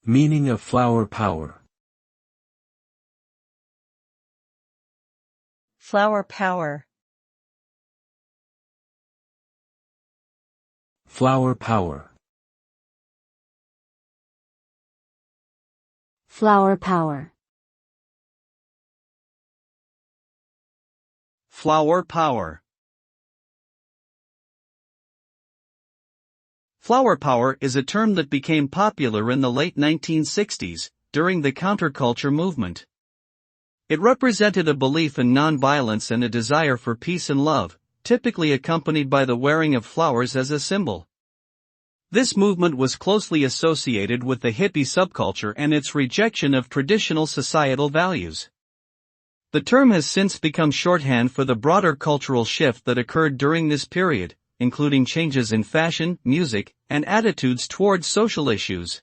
Meaning of flower power. Flower power. Flower power. Flower power. Flower power. Flower power is a term that became popular in the late 1960s, during the counterculture movement. It represented a belief in nonviolence and a desire for peace and love, typically accompanied by the wearing of flowers as a symbol. This movement was closely associated with the hippie subculture and its rejection of traditional societal values. The term has since become shorthand for the broader cultural shift that occurred during this period, including changes in fashion, music, and attitudes towards social issues.